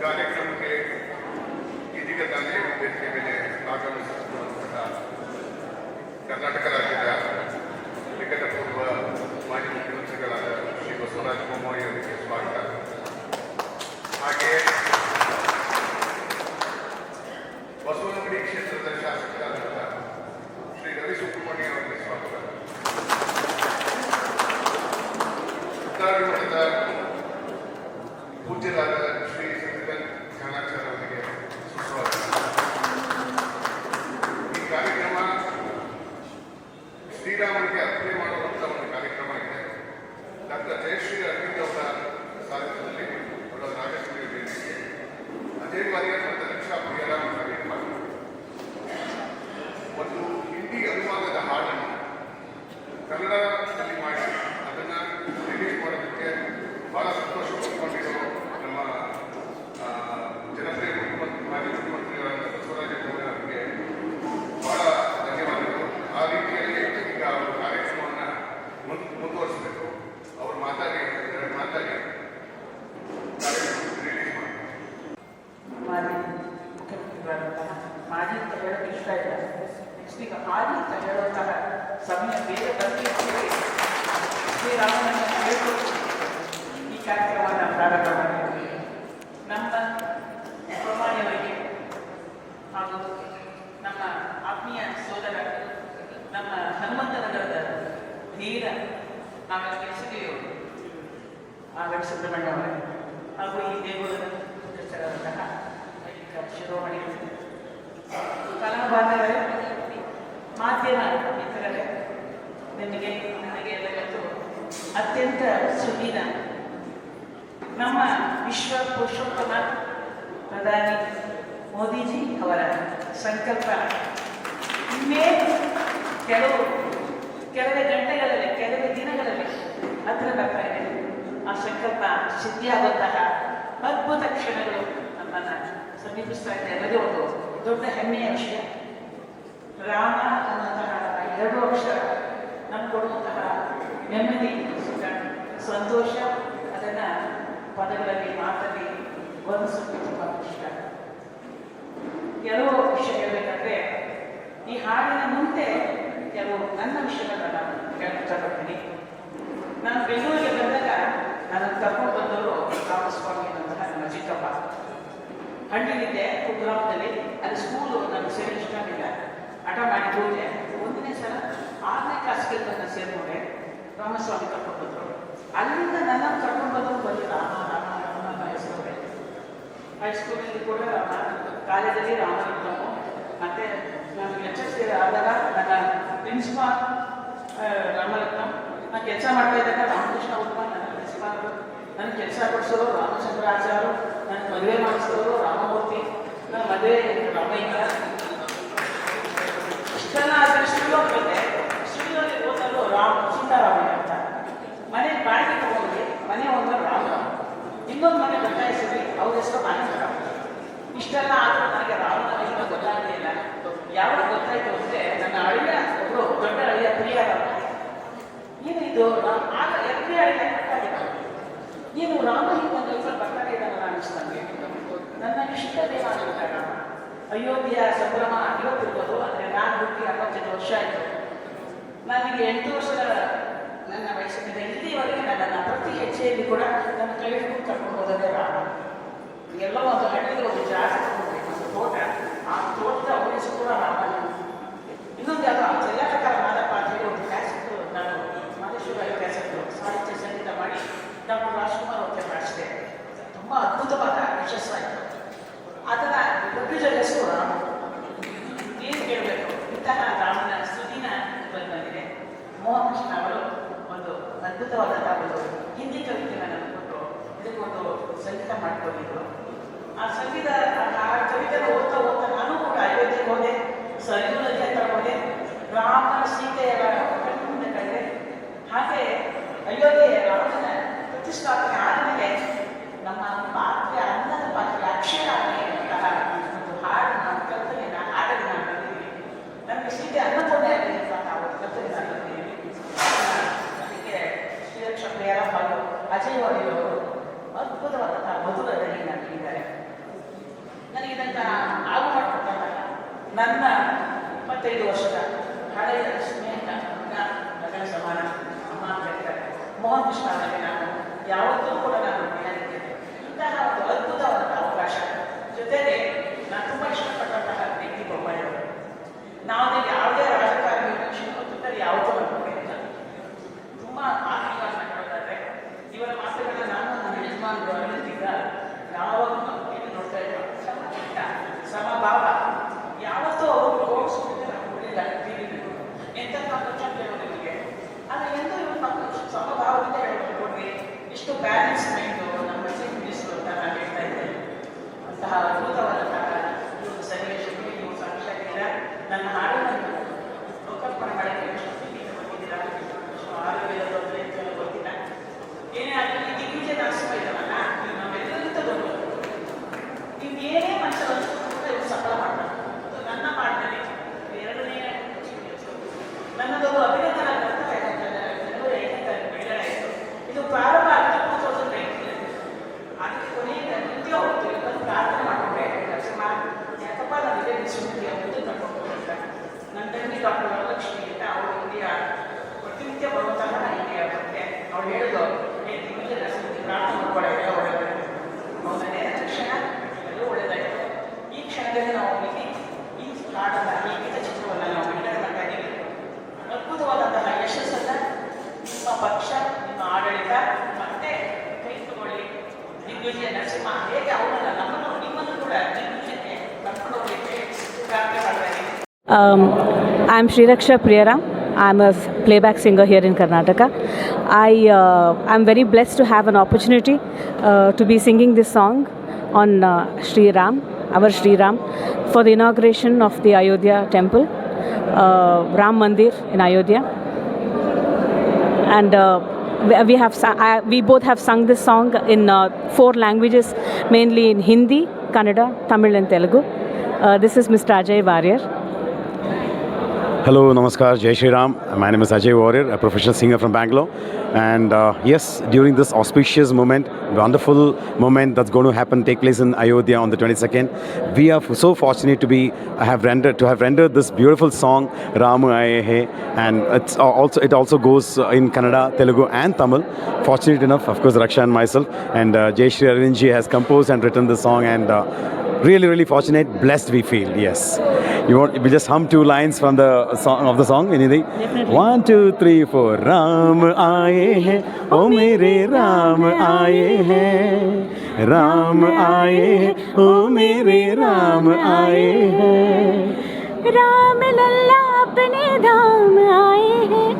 ಕಾರ್ಯಕ್ರಮಕ್ಕೆ ಇದೀಗ ತಾನೇ ವೇದಿಕೆ ಮೇಲೆ ಆಗಮಿಸಿರುವಂತಹ ಕರ್ನಾಟಕ ರಾಜ್ಯದ ನಿಕಟಪೂರ್ವ ಮಾಜಿ ಮುಖ್ಯಮಂತ್ರಿಗಳಾದ ಶ್ರೀ ಬಸವರಾಜ ಬೊಮ್ಮಾಯಿ ಅವರಿಗೆ ಸ್ವಾಗತ. ಹಾಗೆ ಬಸವನಗುಡಿ ಕ್ಷೇತ್ರದ ಶಾಸಕರಾದಂತಹ ಶ್ರೀ ರವಿ ಸುಬ್ರಹ್ಮಣ್ಯ ಅವರಿಗೆ ಸ್ವಾಗತ. ಉತ್ತಾರಿ ಮಠದ ಪೂಜ್ಯರಾದ ಶ್ರೀ ಜ್ಞಾನಾಚಾರ್ಯ ಅವರಿಗೆ ಸುಸ್ವಾಗತ. ಈ ಕಾರ್ಯಕ್ರಮ ಶ್ರೀರಾಮನಿಗೆ ಅರ್ಪಣೆ ಮಾಡುವಂಥ ಒಂದು ಕಾರ್ಯಕ್ರಮ ಇದೆ. ಡಾಕ್ಟರ್ ಜಯಶ್ರೀ ಅರವಿಂದ್ ಅವರ ಸಾರಥ್ಯದಲ್ಲಿ ಅವರ ರಾಜಕೀಯ ವೇದಿಕೆ ಅದೇ ಬಾರಿಯ ದಕ್ಷಾ ಪ್ರಿಯರ ಕಾರ್ಯಕ್ರಮ ಒಂದು ಹಿಂದಿ ಅನುವಾದದ ಹಾಡನ್ನು ಕನ್ನಡದಲ್ಲಿ ಮಾಡಿ ಅದನ್ನು ರಿಲೀಸ್ ಮಾಡೋದಕ್ಕೆ ಬಹಳ ಸಂತೋಷ ಪಟ್ಕೊಂಡಿರೋ ನಮ್ಮ ಜನಪ್ರಿಯ ಮಾಜಿ ಮುಖ್ಯಮಂತ್ರಿಗಳಾದ ಬಸವರಾಜ ಬೊಮ್ಮಾಯಿ ಅವರಿಗೆ ಬಹಳ ಧನ್ಯವಾದಗಳು. ಆ ರೀತಿಯಲ್ಲಿ ಈಗ ಅವರು ಕಾರ್ಯಕ್ರಮವನ್ನು ಮುಂದುವರಿಸಬೇಕು. ಅವರು ಮಾತಾಡಿ ಕಾರ್ಯಕ್ರಮ ರಿಲೀಸ್ ಮಾಡಿ. ಮಾಜಿ ಮುಖ್ಯಮಂತ್ರಿಗಳಾದಂತಹ ಮಾಜಿ ಅಂತ ಹೇಳೋಕ್ಕೆ ಇಷ್ಟ ಇಲ್ಲ. ನೆಕ್ಸ್ಟ್ ಈಗ ಮಾಜಿ ಅಂತ ಹೇಳುವಂತಹ ಸಮಯ ಬೇರೆ ಬಂದು ಶ್ರೀರಾಮನನ್ನು ಹೇಳ್ಕೊಂಡು ಈ ಕಾರ್ಯಕ್ರಮವನ್ನು ಪ್ರಾರಂಭ ಮಾಡಿದ್ದೀವಿ. ನಮ್ಮ ಪ್ರಮಾಣಿಯವರಿಗೆ ಹಾಗೂ ನಮ್ಮ ಆತ್ಮೀಯ ಸೋದರ ನಮ್ಮ ಹನುಮಂತನಗರದ ಧೀರ ಆಮೇಲೆ ಕೆಲಸದೆಯವರು ಆಗ ಸುಬ್ರಹ್ಮಣ್ಯ ಅವರೇ ಹಾಗೂ ಈ ದೇಗುಲದ ಸದಸ್ಯರಾದಂತಹ ಶಿರೋಮಣಿ ಕಲಾಬಾಂಧವರೇ, ಮಾಧ್ಯಮ ಮಿತ್ರರೇ, ನನಗೆ ಎಲ್ಲ ಇವತ್ತು ಅತ್ಯಂತ ಸುದೀನ ನಮ್ಮ ವಿಶ್ವ ಪುರುಷೋತ್ತಮ ಪ್ರಧಾನಿ ಮೋದಿಜಿ ಅವರ ಸಂಕಲ್ಪ ಇನ್ನೇನು ಕೆಲವೇ ಗಂಟೆಗಳಲ್ಲಿ ಕೆಲವೇ ದಿನಗಳಲ್ಲಿ ಹತ್ರ ಬರ್ತಾ ಇದೆ. ಆ ಸಂಕಲ್ಪ ಸಿದ್ಧಿಯಾಗುವಂತಹ ಅದ್ಭುತ ಕ್ಷಣಗಳು ನಮ್ಮನ್ನು ಸಮೀಪಿಸ್ತಾ ಇದೆ. ಎಲ್ಲದೇ ಒಂದು ದೊಡ್ಡ ಹೆಮ್ಮೆಯ ವಿಷಯ. ರಾಮ ಅನ್ನುವಂತಹ ಎರಡು ಅಕ್ಷರ ನಮ್ಗೆ ಕೊಡುವಂತಹ ನೆಮ್ಮದಿ, ಸಂತೋಷ, ಅದನ್ನು ಪದಗಳಲ್ಲಿ ಮಾತಲ್ಲಿ ವರ್ಣಿಸೋದು ತುಂಬ ಇಷ್ಟ. ಕೆಲವು ವಿಷಯ ಹೇಳಬೇಕಂದ್ರೆ ಈ ಹಾಡಿನ ಮುಂದೆ ಕೆಲವು ನನ್ನ ವಿಷಯಗಳನ್ನ ನಾನು ಹೇಳಕ್ಕೆ ಇಷ್ಟಪಡ್ತೀನಿ. ನಾನು ಬೆಂಗಳೂರಿಗೆ ಬಂದಾಗ ನಾನು ಕರ್ಕೊಂಡು ಬಂದವರು ರಾಮಸ್ವಾಮಿ ಅನ್ನುವಂತಹ ನನ್ನ ಚಿಕ್ಕಪ್ಪ. ಹಳ್ಳಿಲಿದ್ದೆ ಕುಗ್ರಾಮದಲ್ಲಿ, ಅಲ್ಲಿ ಸ್ಕೂಲು ನನಗೆ ಸೇರಿ ಇಷ್ಟ ಇಲ್ಲ, ಹಠ ಮಾಡಿ ಹೋದೆ. ಒಂದನೇ ಸಲ 6ನೇ ಕ್ಲಾಸ್ಗೆ ನನ್ನ ಸೇರ್ಕೊಂಡೆ. ರಾಮಸ್ವಾಮಿ ಕರ್ಕೊಂಡು ಬಂದರು. ಅಲ್ಲಿಂದ ನನ್ನನ್ನು ಕರ್ಕೊಂಡು ಬಂದರು ಬರೀ ರಾಮ ನನ್ನ ಹೆಸರು. ಹೈಸ್ಕೂಲಲ್ಲಿ ಕೂಡ ರಾಮ, ಕಾಲೇಜಲ್ಲಿ ರಾಮರತ್ನಮು. ಮತ್ತು ನಾನು ಲೆಕ್ಚರ್ಸ್ ಆದಾಗ ನನ್ನ ಪ್ರಿನ್ಸಿಪಾಲ್ ರಾಮರತ್ನಂ, ನಾನು ಕೆಲಸ ಮಾಡ್ತಾ ಇದ್ದಾಗ ರಾಮಕೃಷ್ಣ ಉತ್ತಮ ನನ್ನ ಪ್ರಿನ್ಸಿಪಾಲರು, ನನ್ನ ಕೆಲಸ ಕೊಡಿಸೋರು ರಾಮಚಂದ್ರಾಚಾರ್ಯರು, ನನ್ನ ಮದುವೆ ಮಾಡಿಸೋರು ರಾಮಮೂರ್ತಿ, ನನ್ನ ಮದುವೆ ರಾಮಯ್ಯ. ಇಷ್ಟೆಲ್ಲ ಆದರೆ ಸ್ಟುಡಿಯೋಗೆ ಬಂದೆ. ಸ್ಟುಡಿಯೋಲಿ ಓದಲು ಸೀತಾರಾಮಯ್ಯ ಅಂತ. ಮನೆಗೆ ಬಾಡಿಗೆ ತಗೊಂಡ್ರಿ, ಮನೆ ಓದಲು ರಾಮ, ಇನ್ನೊಂದು ಮನೆ ಬದಲಾಯಿಸಿದ್ವಿ, ಅವ್ರ ಹೆಸರು ಮಾನಸರಾಮ. ಇಷ್ಟೆಲ್ಲ ಆದರೂ ನನಗೆ ರಾಮನ ಮಹಿಮೆ ಗೊತ್ತಾಗಲಿಲ್ಲ. ಯಾವಾಗ ಗೊತ್ತಾಯ್ತು ಅಂದರೆ ನನ್ನ ಅಳಿಯ ಒಬ್ಬರು ದೊಡ್ಡ ಅಳಿಯ ಪ್ರಿಯರಾಮ, ಏನು ಇದು ಆಗ ಎಲ್ಲಿ ಅಳಿಯ ಗೊತ್ತಾಗಿಲ್ಲ, ಏನು ರಾಮ ಹಿಂಗೊಂದು ಸ್ವಲ್ಪ ಬರ್ತಾನೆ ಇದ್ದಾನಲ್ಲ ಅನ್ನಿಸ್ತಾನೆ. ನನ್ನ ಇಷ್ಟದೇನಾಗುತ್ತೆ ರಾಮ. ಅಯೋಧ್ಯೆಯ ಸಂಭ್ರಮ ಇವತ್ತಿರ್ಬೋದು, ಅಂದರೆ ನಾನು ಹುಟ್ಟಿ 65 ವರ್ಷ ಆಯಿತು. ನನಗೆ 8 ವರ್ಷದ ನನ್ನ ವಯಸ್ಸಿನಿಂದ ಇಲ್ಲಿವರೆಗೆ ನನ್ನನ್ನು ಪ್ರತಿ ಹೆಜ್ಜೆಯಲ್ಲಿ ಕೂಡ ನನ್ನ ಕೈ ಹಿಡಿದು ಕರ್ಕೊಂಡು ಹೋದದೇ ರಾಮ. ಎಲ್ಲೋ ಒಂದು ಹಳ್ಳಿಗೆ ಒಂದು ಜಾಸ್ತಿ ಒಂದು ತೋಟ, ಆ ತೋಟದ ವಯಸ್ಸು ಕೂಡ ರಾಮ. ಇನ್ನೊಂದು ಯಾವುದೋ ಚರ್ಯಾಟಕಾರ ಮಾದಪ್ಪ ಅಂತ ಹೇಳಿ ಒಂದು ಕ್ಯಾಸೆಟ್ಟು ನಾನು ಮಾದೇಶ್ವರ ಕ್ಯಾಸೆಟ್ಟು ಸಾಹಿತ್ಯ ಸಂಗೀತ ಮಾಡಿ ಡಾಕ್ಟರ್ ರಾಜ್ಕುಮಾರ್ ಅವ್ರಿಗೆ ಮಾಡಿಸಿದೆ. ತುಂಬ ಅದ್ಭುತವಾದ ಯಶಸ್ಸಾಯಿತು. ಅದನ್ನು ಪ್ರೊಡ್ಯೂಸರ್ ಹೆಸರು ರಾಮ. ಏನು ಕೇಳಬೇಕು, ಇಂತಹ ರಾಮನ ಸುದಿನ ಬಂದಿದೆ. ಮೋಹನ್ ಕೃಷ್ಣ ಅವರು ಒಂದು ಅದ್ಭುತವಾದಂತಹ ಒಂದು ಹಿಂದಿ ಕವಿತೆಯನ್ನು ನನಗೆ ಕೊಟ್ಟು ಇದಕ್ಕೊಂದು ಸಂಗೀತ ಮಾಡಿಕೊಂಡಿದ್ರು. ಆ ಸಂಗೀತ ಆ ಕವಿತೆನ ಓದ್ತಾ ನಾನು ಕೂಡ ಅಯೋಧ್ಯೆಗೆ ಹೋದೆ, ಸರಿಯೂ ನದಿ ಹತ್ರ ಹೋದೆ, ರಾಮನ ಸೀತೆಯರ ಕಣ್ಣಿಂದ ಕಂಡೆ. ಹಾಗೆ ಅಯೋಧ್ಯೆಯ ರಾಮನ ಪ್ರತಿಷ್ಠಾಪನೆ ಆದಮೇಲೆ ನಮ್ಮ ಪಾತ್ರೆ ಅನ್ನದ ಪಾತ್ರೆ ಹೊಡೆಯುವವರು ಅದ್ಭುತವಾದಂತಹ ಮಧುರ ದನಿಯನ್ನು ನೀಡಿದ್ದಾರೆ. ನನಗಿದಂಥ ಆಗು ಮಾಡಿಕೊಟ್ಟಂತಹ ನನ್ನ 25 ವರ್ಷದ ಹಳೆಯ ಸ್ನೇಹಿತ ಮಗನ ಸಮಾನ ಅಮ್ಮ ಅಂತ ಹೇಳ್ತಾರೆ ಮೋಹನ್ ಕೃಷ್ಣ ಅವರಿಗೆ ನಾನು ಯಾವತ್ತೂ ಕೂಡ ನಾನು ಮನೆಯಾಗಿದ್ದೇನೆ. ಇಂತಹ ಒಂದು ಅದ್ಭುತವಾದಂಥ ಅವಕಾಶ, ಜೊತೆಗೆ ನಾನು ತುಂಬ ಇಷ್ಟಪಟ್ಟಂತಹ ವ್ಯಕ್ತಿ ಬೊಮ್ಮಾಯಿಯವರು. ನಾವು ಯಾವುದೇ ರಾಜಕಾರಣಿ ಶ್ರೀಮಂತರಲ್ಲಿ ಯಾವುದೂ ಅನ್ಕೊಂಡಿಲ್ಲ. ತುಂಬ ಆತ್ಮೀಯವಾಗಿ ಮಾತಾಡೋದಾದ್ರೆ ಇವರ ಮಾತುಗಳನ್ನ ನಾನು ನನ್ನ ಯಜಮಾನರು ಅರಿತಿದ್ದ ಯಾವಾಗಲೂ ಏನು ನೋಡ್ತಾ ಇದ್ರು ಸಮಭಾವ. ಯಾವತ್ತೂ ಅವರು ಕೋರ್ಸ್ಗಳಿಲ್ಲ ಎಂತೆಂಥ ನಿಮಗೆ ಆದರೆ ಎಂದೂ ಇವರು ನಮ್ಮ ಸಮಭಾವದಿಂದ ಹೇಳ್ಕೊಂಡು ಕೊಡ್ರಿ, ಇಷ್ಟು ಬ್ಯಾಲೆನ್ಸ್ ಮೈಂಡು ನಮ್ಮ ಚೀಫ್ ಮಿನಿಸ್ಟರ್ ಅಂತ ನಾನು ಹೇಳ್ತಾ ಇದ್ದೇನೆ. ಅಂತಹ ಅದ್ಭುತವಾದಂತಹ ಒಂದು ಸನ್ನಿವೇಶಕ್ಕೆ ನೀವು ಸಾಕ್ಷಾತ್ಕಾರ ನನ್ನ ಹಾಡನ್ನು ಲೋಕಾರ್ಪಣೆ ಮಾಡಕ್ಕೆ ಬಂದಿದ್ದೀರಾ. ಆರೋಗ್ಯದ ತೊಂದರೆ ಅಂತ ಗೊತ್ತಿಲ್ಲ. ಏನೇ ಆಗಲಿ ದಿಗ್ವಿಜಯ ನರಸಿಂಹ ಇದ್ದಾರಲ್ಲ, ನೀವು ನಮ್ಮೆಲ್ಲರಿಗಿಂತ ದೊಡ್ಡವರು. ನೀವು ಏನೇ ಮನಸ್ಸಲ್ಲಿ ಇವರು ಸಫಲ ಮಾಡ್ತಾರೆ. ಅದು ನನ್ನ ಮಾಡ್ತಾನೆ ಎರಡನೇ ನನ್ನದೊಂದು ಅಭಿನಂದನ ಜನವರಿ 5ನೇ ತಾರೀಕು ಬಿಡುಗಡೆ ಆಯಿತು. ಇದು ಪ್ರಾರಂಭ ಆಗಿದೆ 2019. ಅದಕ್ಕೆ ಕೊನೆಗೆ ನೃತ್ಯ ಹೋಗ್ತು. ಇವತ್ತು ಪ್ರಾರ್ಥನೆ ಮಾಡಿಕೊಂಡೆ ನರಸಿಂಹ ಯಾಕಪ್ಪ ನಾನು ಇದೇ ವಿಶ್ವವಿದ್ಯಾಲಯ ಮುಂದೆ ಕರ್ಕೊಂಡು ಹೋಗ್ತಾರೆ. ನನ್ನ ತಂಗಿ ಡಾಕ್ಟರ್ ವರಲಕ್ಷ್ಮಿ ಅಂತ ಅವರು ಇಂಡಿಯಾ ಪ್ರತಿನಿತ್ಯ ಬರುವಂತಹ ಇಂಡಿಯಾ ಮತ್ತೆ ಅವ್ರು ಹೇಳಿದ್ರು ನಿಮಗೆ ನರಸಿಂಹ ಪ್ರಾರ್ಥನೆ ಮಾಡ್ಕೊಳ್ಳೋ ಎಲ್ಲ ಒಳ್ಳೆಯದು. ಅವನೇ ತಕ್ಷಣ ಎಲ್ಲೂ ಒಳ್ಳೆಯದಾಯಿತು. ಈ ಕ್ಷಣದಲ್ಲಿ ನಾವು ಇಲ್ಲಿ ಈ ಹಾಡನ್ನು ಈ ಗೀತಚಿತ್ರವನ್ನು ನಾವು ಬಿಡುಗಡೆ ಮಾಡ್ತಾ ಇದ್ದೀವಿ. ಅದ್ಭುತವಾದಂತಹ ಯಶಸ್ಸನ್ನು ನಿಮ್ಮ ಪಕ್ಷ, ನಿಮ್ಮ ಆಡಳಿತ ಮತ್ತೆ ಕೈ ತಗೊಳ್ಳಿ. ದಿಗ್ವಿಜಯ ನರಸಿಂಹ ಹೇಗೆ ಅವರನ್ನ ನಮ್ಮನ್ನು ನಿಮ್ಮನ್ನು ಕೂಡ ದಿಗ್ವಿಜಯಕ್ಕೆ ಕರ್ಕೊಂಡು ಹೋಗಲಿಕ್ಕೆ ಪ್ರಾರ್ಥನೆ ಮಾಡ್ತಾ ಇದ್ದೀವಿ. I'm Sriraksha Priyaram. I'm a playback singer here in Karnataka. I'm very blessed to have an opportunity to be singing this song on Sri Ram, our Sri Ram, for the inauguration of the Ayodhya temple, Ram Mandir in Ayodhya. And we both have sung this song in 4 languages, mainly in Hindi, Kannada, Tamil and Telugu. This is Mr. Ajay Warrior. Hello, Namaskar, Jai Shri Ram. My name is Ajay Warrior, a professional singer from Bangalore. And yes, during this auspicious moment, wonderful moment that's going to take place in Ayodhya on the 22nd, we are so fortunate to have rendered this beautiful song, Ram Aaye Hai, and it also goes in Kannada, Telugu and Tamil. Fortunate enough, of course, Raksha and myself, and Jai Shri Arvind ji has composed and written the song, and really fortunate, blessed we feel. Yes, we just hum 2 lines from the song. Anything? Definitely. 1 2 3 4. Ram aaye hain, oh mere Ram aaye hain. Ram aaye hain, oh mere Ram aaye hain. Ram lalla apne dham aaye hain,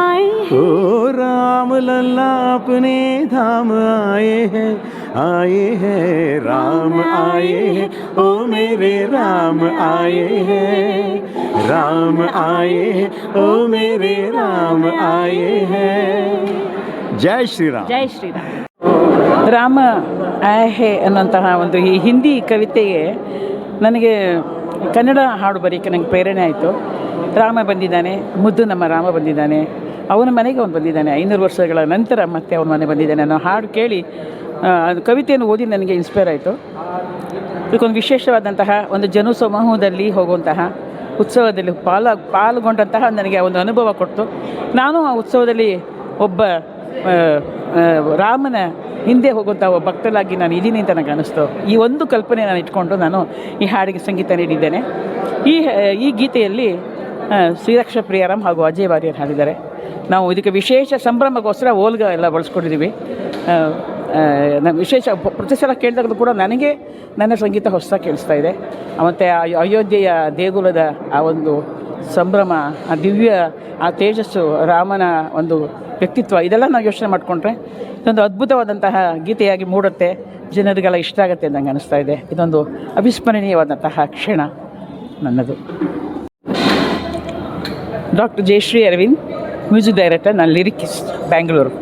aaye hain. Oh Ram lalla apne dham aaye hain, aaye hain. Ram aaye hain, oh mere Ram aaye hain. Ram aaye hain, oh mere Ram aaye hain. Jai Shri Ram. Jai Shri Ram. Rama ಆಹೆ ಅನ್ನುವಂತಹ ಒಂದು ಈ ಹಿಂದಿ ಕವಿತೆಗೆ ನನಗೆ ಕನ್ನಡ ಹಾಡು ಬರೀಕ್ಕೆ ನನಗೆ ಪ್ರೇರಣೆ ಆಯಿತು. ರಾಮ ಬಂದಿದ್ದಾನೆ, ಮುದ್ದು ನಮ್ಮ ರಾಮ ಬಂದಿದ್ದಾನೆ, ಅವನ ಮನೆಗೆ ಅವನು ಬಂದಿದ್ದಾನೆ, 500 ವರ್ಷಗಳ ನಂತರ ಮತ್ತೆ ಅವನ ಮನೆ ಬಂದಿದ್ದಾನೆ ಅನ್ನೋ ಹಾಡು ಕೇಳಿ ಅದು ಕವಿತೆಯನ್ನು ಓದಿ ನನಗೆ ಇನ್ಸ್ಪೈರ್ ಆಯಿತು. ಇದಕ್ಕೊಂದು ವಿಶೇಷವಾದಂತಹ ಒಂದು ಜನಸಮೂಹದಲ್ಲಿ ಹೋಗುವಂತಹ ಉತ್ಸವದಲ್ಲಿ ಪಾಲ್ಗೊಂಡಂತಹ ನನಗೆ ಒಂದು ಅನುಭವ ಕೊಟ್ಟು, ನಾನು ಆ ಉತ್ಸವದಲ್ಲಿ ಒಬ್ಬ ರಾಮನ ಹಿಂದೆ ಹೋಗುವಂಥ ಒಬ್ಬ ಭಕ್ತರಾಗಿ ನಾನು ಇದ್ದೀನಿ ಅಂತ ನನಗೆ ಅನ್ನಿಸ್ತು. ಈ ಒಂದು ಕಲ್ಪನೆ ನಾನು ಇಟ್ಕೊಂಡು ನಾನು ಈ ಹಾಡಿಗೆ ಸಂಗೀತ ನೀಡಿದ್ದೇನೆ. ಈ ಗೀತೆಯಲ್ಲಿ ಶ್ರೀರಕ್ಷಾ ಪ್ರಿಯಾರಾಮ್ ಹಾಗೂ ಅಜಯ್ ವಾರಿಯರ್ ಹಾಡಿದ್ದಾರೆ. ನಾವು ಇದಕ್ಕೆ ವಿಶೇಷ ಸಂಭ್ರಮಕ್ಕೋಸ್ಕರ ಓಲ್ಗ ಎಲ್ಲ ಬಳಸ್ಕೊಂಡಿದ್ದೀವಿ. ವಿಶೇಷ ಪ್ರತಿ ಸಲ ಕೇಳಿದಾಗಲೂ ಕೂಡ ನನಗೆ ನನ್ನ ಸಂಗೀತ ಹೊಸದಾಗಿ ಕೇಳಿಸ್ತಾ ಇದೆ. ಮತ್ತು ಅಯೋಧ್ಯೆಯ ದೇಗುಲದ ಆ ಒಂದು ಸಂಭ್ರಮ, ಆ ದಿವ್ಯ ಆ ತೇಜಸ್ಸು, ರಾಮನ ಒಂದು ವ್ಯಕ್ತಿತ್ವ, ಇದೆಲ್ಲ ನಾವು ಯೋಚನೆ ಮಾಡಿಕೊಂಡ್ರೆ ಇದೊಂದು ಅದ್ಭುತವಾದಂತಹ ಗೀತೆಯಾಗಿ ಮೂಡುತ್ತೆ, ಜನರಿಗೆಲ್ಲ ಇಷ್ಟ ಆಗುತ್ತೆ ಅಂತ ನಂಗೆ ಅನ್ನಿಸ್ತಾ ಇದೆ. ಇದೊಂದು ಅವಿಸ್ಮರಣೀಯವಾದಂತಹ ಕ್ಷಣ ನನ್ನದು. Doctor Jayashree Aravind, music director, ನಾನು ಲಿರಿಕಿಸ್ಟ್, ಬ್ಯಾಂಗ್ಳೂರು.